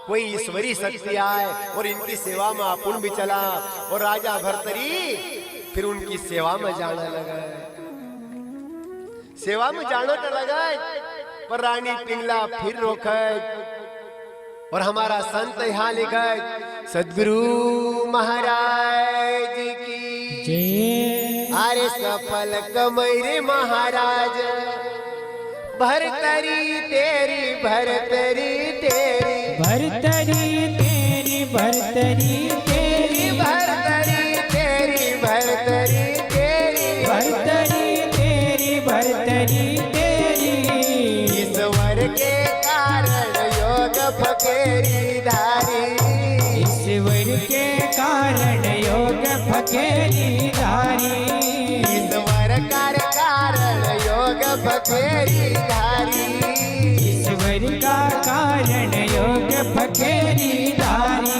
कोई ईश्वरी शक्ति आए और इनकी सेवा में अपुन भी चला। और राजा भर्तरी फिर उनकी सेवा में जाने लगा, सेवा में जाने तो लगा। पर रानी पिंगला फिर रोके और हमारा संत यहाँ लिखा, सद्गुरु महाराज की जय। अरे सफल कमैरे महाराज, भरतरी तेरी भरतरी तेरी भरतरी तेरी भरतरी तेरी भरतरी तेरी भरतरी तेरी भरतरी तेरी भरतरी तेरी। ईश्वर के कारण योग फकेरी धारी, ईश्वर के कारण योग फकेरी धारी, ईश्वर कार कारण योग फकेरी धारी, ईश्वर का कारण योग फकेरी धारी।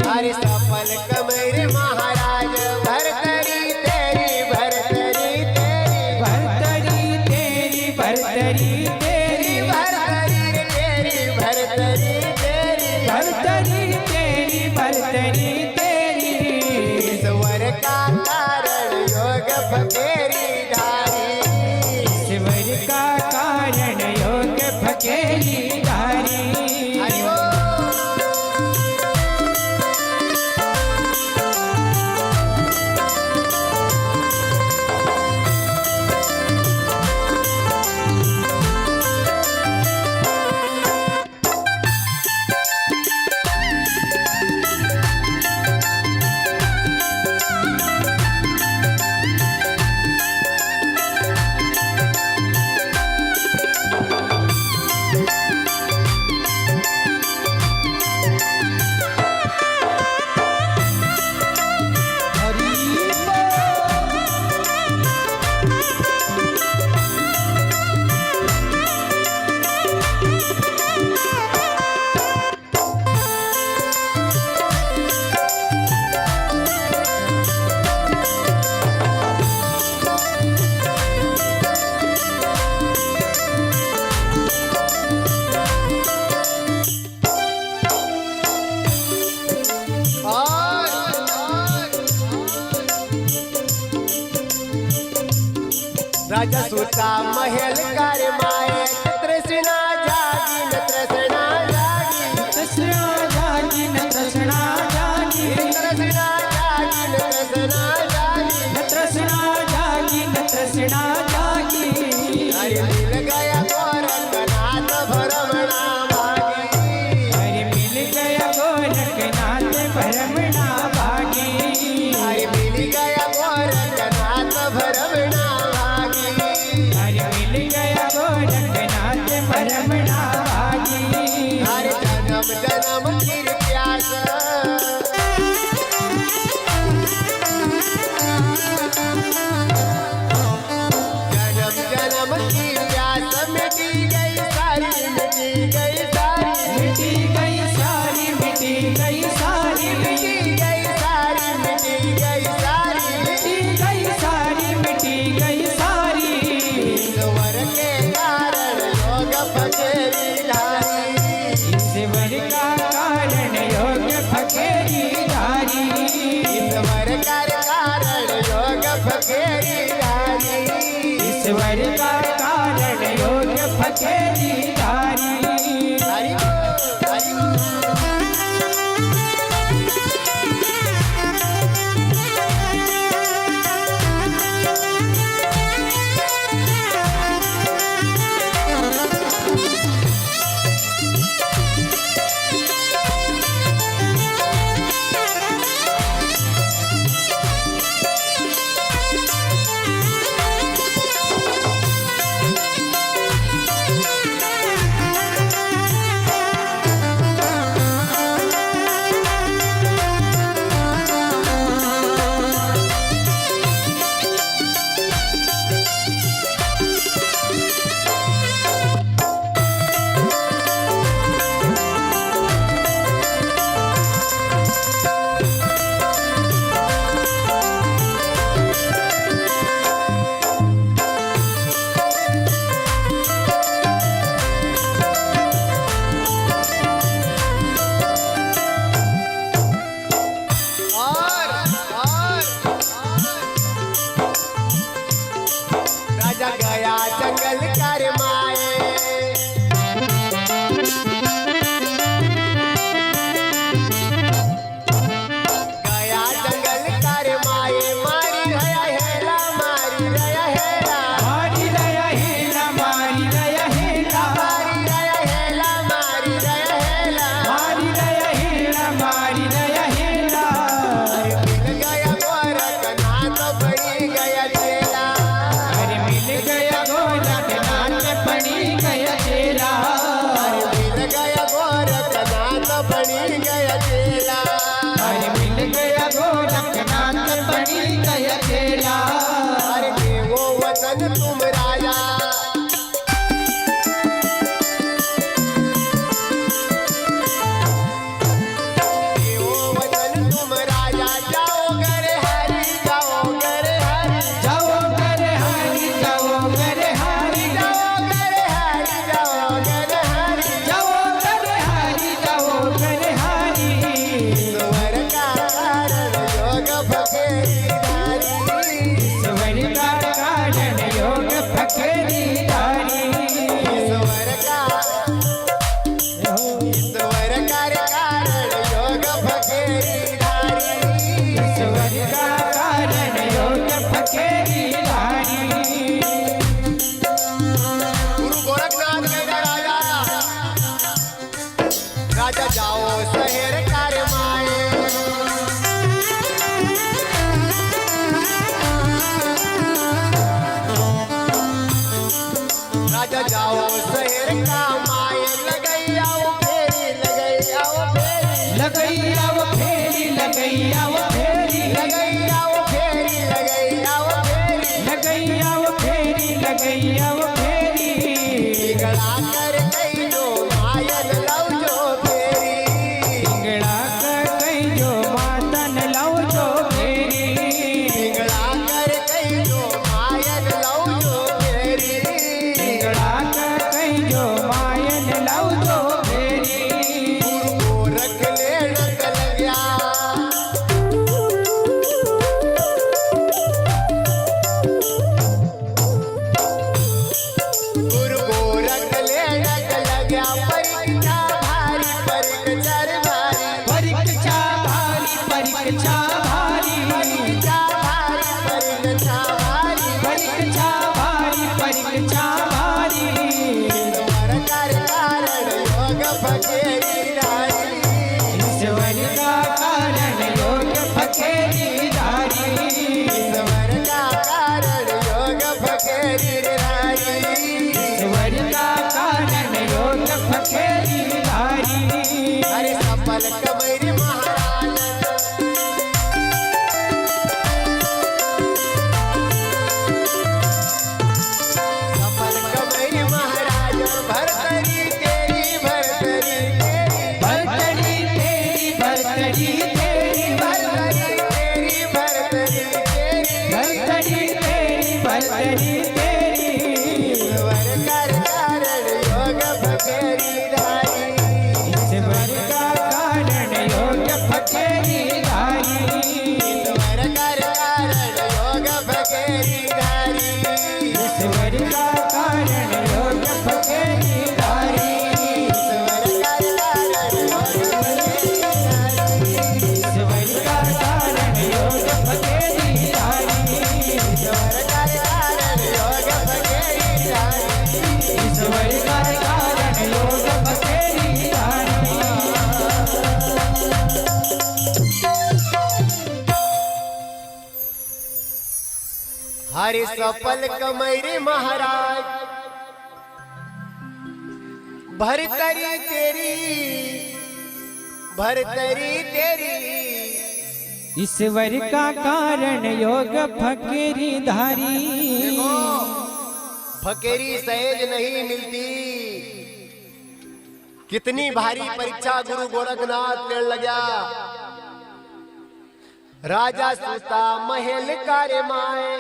हरि सफल कमैरे महाराज, भरतरी तेरी भरतरी तेरी भरतरी तेरी भरतरी तेरी भरतरी तेरी भरतरी तेरी भरतरी तेरी भरतरी तेरी। ईश्वर का कारण योग फकेरी धारी, ईश्वर का कारण योग फकेरी धारी। हरि बोल। राजा सूता महल कर माए, तृष्णा जागी न तृष्णा जागी, तृष्णा जागी न तृष्णा जागी, तृष्णा जागी न तृष्णा जागी, न तृष्णा जागी न तृष्णा जागी। अरे मिल गया गोरखनाथ भरमणा भागी, अरे मिल गया गोरखनाथ भरमणा भागी, अरे मिल गया गोरखनाथ भरमणा भागी, अरे मिल गया गोरखनाथ भरमणा भागी। हर जन्म जन्म फिर प्यास, जन्म जन्म की प्यास मिटी गई सारी, मिटी गई सारी, मिटी गई सारी, मिटी गई सारी, मिटी गई सारी, मिटी गई सारी, मिटी गई सारी, मिटी गई सारी। ईश्वर के कारण योग फकेरी धारी, ईश्वर का कारण राजा जाओ शहर कार माए राजा जाओ शहर का माए लगैया वो फेरी लगैया वो फेरी लगैया वो फेरी लगैया वो फेरी लगैया वो फेरी लगैया वो फेरी लगैया वो फेरी लगैया वो फेरी पिघला कर कई जो मायन लव जो फेरी पिंगड़ा कर कई जो मातन लव जो फेरी पिघला कर कई जो मायन लव जो फेरी पिंगड़ा कर कई जो मायन लव जो फेरी को रख ले नकल गया गुरु को रख ले नकल गया परीक्षा भारी परीक्षा भारी परीक्षा भारी परीक्षा भारी परीक्षा भारी परीक्षा भारी परीक्षा भारी परीक्षा भारी ईश्वर कर कारण योग फकेरी धारी ईश्वर का कारण योग फकेरी धारी ईश्वर का कारण योग फकेरी धारी ईश्वर का कारण योग फकेरी धारी अरे सफल कमरी महाराज सफल कमरी महाराज भरतरी तेरी भरतरी तेरी भरतरी तेरी भरतरी तेरी भरतरी तेरी भरतरी तेरी भरतरी तेरी भरतरी तेरी ईश्वर कर कारण योग फकेरी धारी ईश्वर का कारण योग फकेरी धारी ईश्वर कर कारण योग फकेरी धारी ईश्वर का कारण योग फकेरी धारी ईश्वर कर कारण योग फकेरी धारी ईश्वर का कारण योग फकेरी धारी ईश्वर का कारण योग फकेरी धारी ईश्वर का कारण योग फकेरी धारी हरि सफल कमैरी महाराज भरतरी तेरी ईश्वर का कारण योग फकेरी धारी फकेरी सहज नहीं मिलती कितनी भारी परीक्षा गुरु गोरखनाथ लेने लगा राजा सूता महल कार्य माए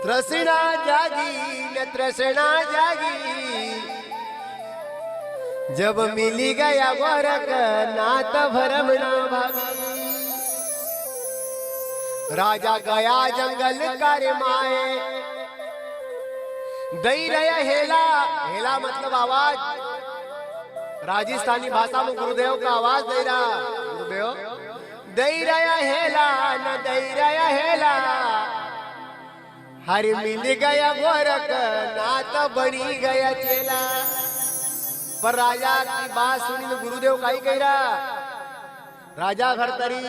तृष्णा जागी न तृष्णा जागी जब मिली गया गोरख नाथ भरम ना भागी राजा गया जंगल कार्य माए दई रहा हेला हेला मतलब आवाज राजस्थानी भाषा में गुरुदेव का आवाज दे रहा गुरुदेव दई रहा हेला न दई रहा हेला हरि मिल गया गोरख नाथ बनी गया चेला पर राजा की बात सुनी तो गुरुदेव का ही कह रहा राजा भरतरी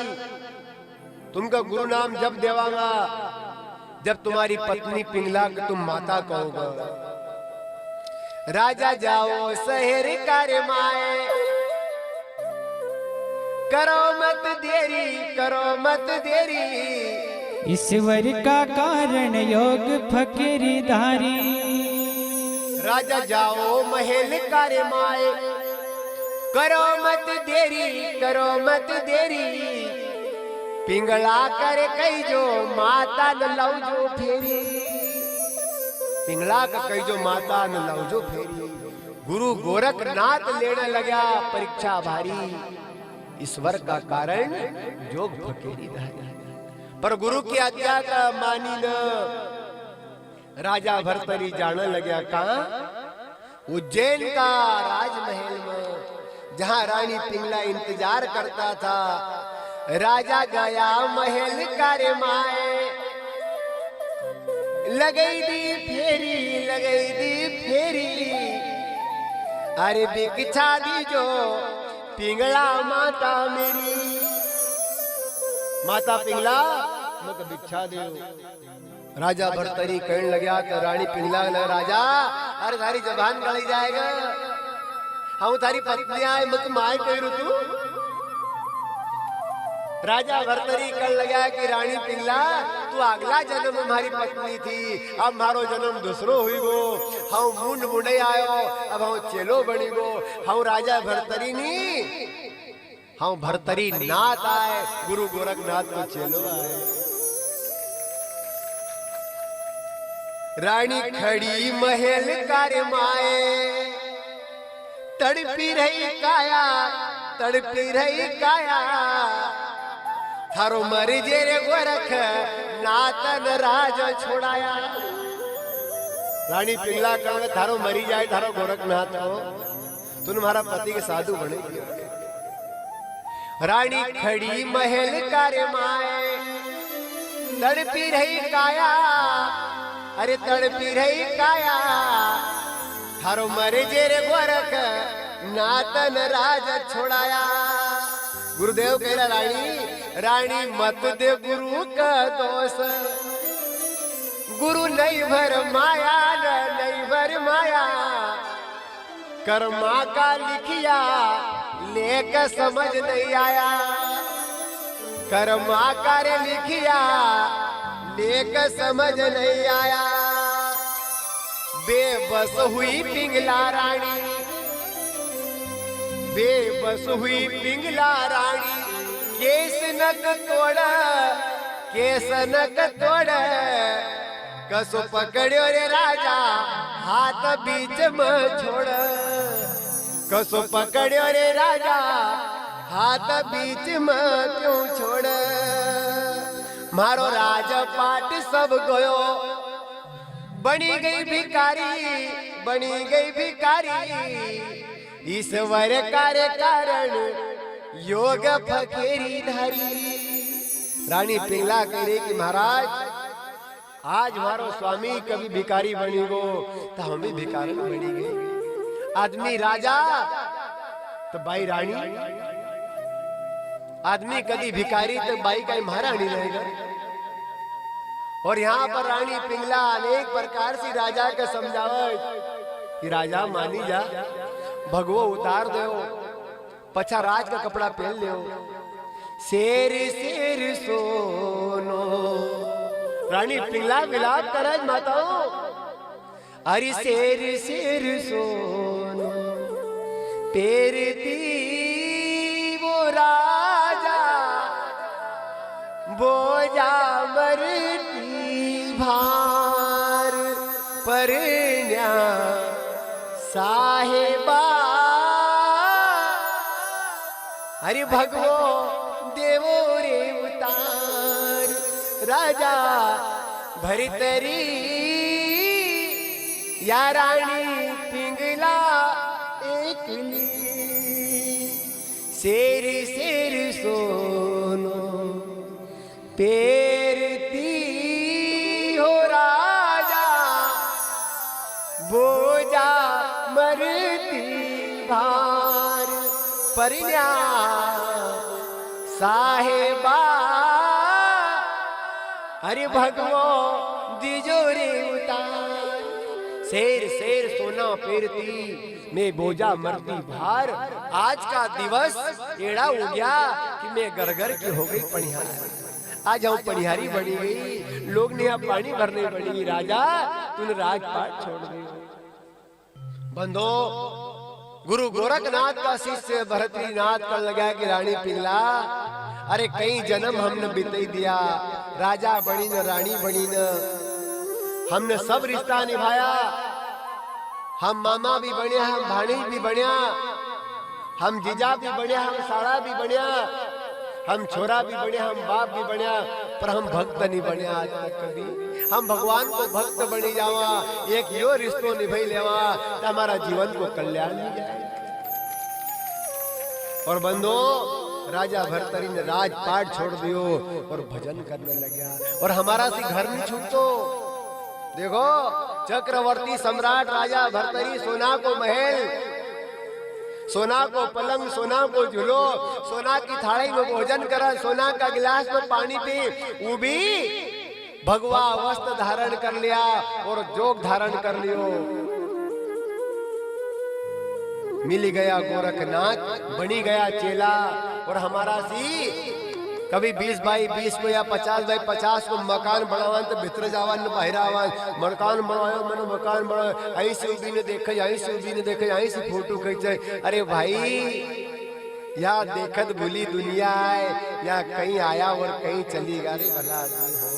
तुमका गुरु नाम जब देवांगा जब तुम्हारी पत्नी पिंगला को तुम माता कहोगा राजा जाओ शहर कार्य माए करो मत देरी ईश्वर का कारण योग फकेरी धारी राजा जाओ महल कार्य माए करो मत देरी पिंगला कर कई जो माता न लव जो फेरी पिंगला का कई जो माता न लव जो फेरी गुरु गोरखनाथ लेने लगा परीक्षा भारी ईश्वर का कारण जोग फकेरी धारी पर गुरु की आज्ञा का मानी न राजा भरतरी जाने लगा कहा उज्जैन का राजमहल में जहां रानी पिंगला इंतजार करता था राजा गया महल कार्य माए लगई दी फेरी अरे भिक्षा दीजो पिंगला माता मेरी। माता पिंगला मत भिक्षा दो। राजा भरतरी कहने लगा तो रानी पिंगला लगा, राजा अरे थारी जबान गली जाएगा, हम थारी पत्नी आए मत माय कह तू। राजा भरतरी कर लगा कि रानी पिंगला तू अगला जन्म हमारी पत्नी थी, अब मारो जन्म दूसरो हुई गो, हम मुंड मुंडे आयो, अब हम चेलो बनी गो, हम राजा भरतरी नी, हम भरतरी नाथ आए, गुरु गोरखनाथ को चेलो आए। रानी खड़ी महल कार्य माए, तड़पी रही काया, तड़पी रही काया, थारो मरी जे रे गोरख नातन राज छोड़ाया। रानी पिंगला कहने थारो मरी जाए थारो गोरखनाथ हो, तुम हमारा पति के साधु बनेगी। रानी खड़ी महल कार्य माए, तड़पी रही काया, अरे तड़पी रही काया, थारो मरे जे रे गोरख नातन राज छोड़ाया। गुरुदेव कह रहा रानी, रानी मत दे गुरु का दोष, गुरु नहीं भर माया न नहीं भर माया, कर्मा का लिखिया लेकर समझ नहीं आया, कर्मा का रे लिखिया लेकर समझ नहीं आया। बेबस हुई पिंगला रानी, बेबस हुई पिंगला रानी, केस नक तोड़, केस नक तोड़, कसो पकड़ो रे राजा हाथ बीच में छोड़, कसो पकड़ो रे राजा हाथ बीच में क्यों छोड़। मारो राजपाट सब गयो, बनी गई भिकारी, बनी गई भिकारी, ईश्वर कार्य कारण योग फकीरी धारी। रानी पिंगला कह रही कि महाराज आज हमारो स्वामी कभी भिकारी बनी गो तो हम भी भिकारी बनी गए। आदमी राजा तो बाई रानी, आदमी कभी भिकारी तो बाई का महारानी रहेगा। और यहाँ पर रानी पिंगला अनेक प्रकार से राजा का समझावे कि राजा मानी जा, भगवो उतार दो, पछा राज का कपड़ा पहन ले, शेर शेर सोनो। रानी पिंगला विलाप करज माताओ, अरे शेर शेर सोनो पेरती वो राजा, बोझा मरती भार परन्या साहेबा। अरे भगवो देवो रे उतार, राजा भरतरी या रानी पिंगला एकली। शेर शेर सोनो पेरती हो राजा, बोझा मरती भार परन्या साहेबा। अरे भगवो दीजो रे उतार, शेर शेर सोना पेरती मैं बोझा मरती भार। आज का दिवस एड़ा हो गया कि मैं गरगर की हो गई पनिहार। आज हम पनिहारी बनी गई, लोग ने अब पानी भरने पड़ी। राजा तूने राजपाट छोड़ दी। बंधो गुरु गोरखनाथ का शिष्य भरतरीनाथ कर लगा कि रानी पिंगला अरे कई जन्म हमने बिताई दिया, राजा बनी न रानी बनी न, हमने सब रिश्ता निभाया। हम मामा भी बनिया, हम भाणी भी बनिया, हम जीजा भी बनिया, हम साड़ा भी बनिया, हम छोरा भी बनिया, हम बाप भी बनिया, पर हम भक्त नहीं बनिया आज तक कभी। हम भगवान को भक्त बनी जावा, एक यो रिश्तो निभाई लेवा तो हमारा जीवन को कल्याण हो जाए। और बंदो राजा भरतरी ने राजपाट छोड़ दियो और भजन करने लगा। और हमारा सी घर नहीं छूटतो। देखो चक्रवर्ती सम्राट राजा भरतरी सोना को महल सोना को पलंग, सोना को झूलो, सोना की थाली में भोजन करा, सोना का गिलास में पानी पी, वो भी भगवा वस्त्र धारण कर लिया और जोग धारण कर लियो। मिल गया गोरखनाथ, बनी गया चेला। और हमारा सी कभी 20 बाई 20 को या 50 बाई 50 को मकान बनावान तो भीतर जावान न बाहर आवान, मकान बनायो मैंने मकान बनायो, ऐसे उभी ने देखे, ऐसे उभी ने देखे, ऐसे फोटो खींचे। अरे भाई या देखत भूली दुनिया है, या कहीं आया और कहीं चली गया। अरे भला आदमी हो,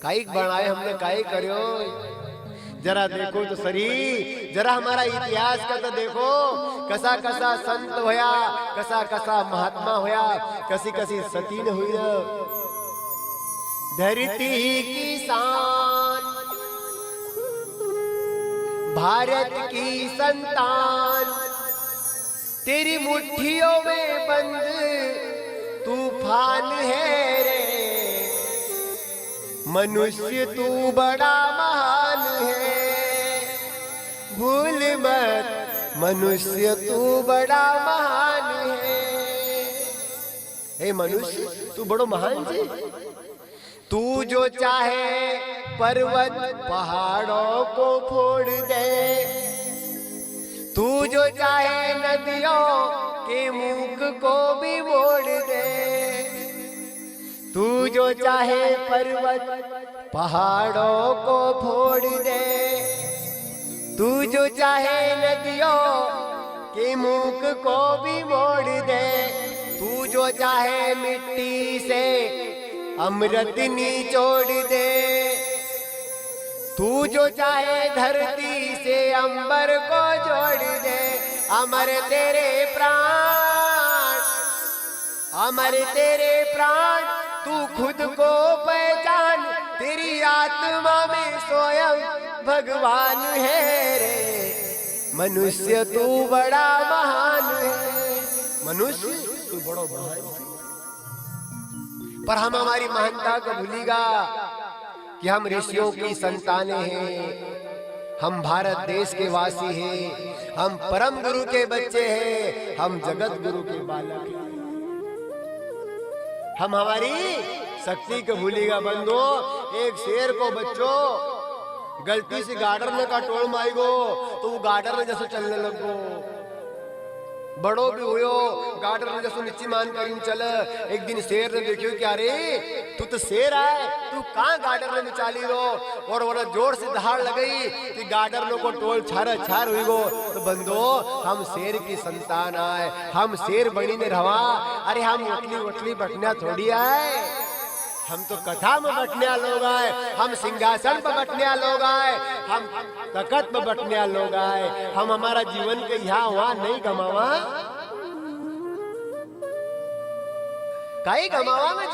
काई बनाए हमने, काई करो। जरा देखो तो सरी, जरा हमारा इतिहास का तो देखो, कसा कसा संत होया, कसा कसा महात्मा होया, कसी कसी सतीन हुई। धरती की शान, भारत की संतान, तेरी मुट्ठियों में बंद तूफान है रे। मनुष्य तू बड़ा महान है, भूल मत मनुष्य तू बड़ा महान है। हे मनुष्य तू बड़ो महान जी, तू जो चाहे पर्वत पहाड़ों को फोड़ दे, तू जो चाहे नदियों के मुख को भी मोड़ दे, तू जो चाहे पर्वत पहाड़ों को फोड़ दे, तू जो चाहे नदियों के मुख को भी मोड़ दे, तू जो चाहे मिट्टी से अमृत निचोड़ दे, तू जो चाहे धरती से अंबर को जोड़ दे। अमर तेरे प्राण, अमर तेरे प्राण, तू खुद को पहचान, तेरी आत्मा में स्वयं भगवान है रे। मनुष्य तू बड़ा महान है, मनुष्य तू बड़ा महान है। पर हम हमारी महानता को भूलेगा कि हम ऋषियों की संतानें हैं, हम भारत देश के वासी हैं, हम परम गुरु के बच्चे हैं, हम जगत गुरु के बालक हैं। हम हमारी शक्ति को भूलेगा बंदो। एक शेर को बच्चों गलती से गार्डन में का टोल मारेगो तो वो गार्डन में जैसे चलने लगो, बड़ो भी हुयो गार्डन में जैसे नीचे मान कर चल। एक दिन शेर ने देखियो कि अरे तू तो शेर है, तू कहाँ गार्डन में चाली रो, और वो जोर से दहाड़ लगई कि गार्डन को टोल छार छार हुई गो। तो बंदो हम शेर की संतान आए, हम शेर बनी ने रवा। अरे हम उठली उठली बटना थोड़ी आए, हम तो कथा में बटने लोग आए, हम सिंहासन पर बटने लोग आए, हम तकत में बटने लोग आए। हम हमारा जीवन के यहाँ वहां नहीं गमावा, काई गमावा में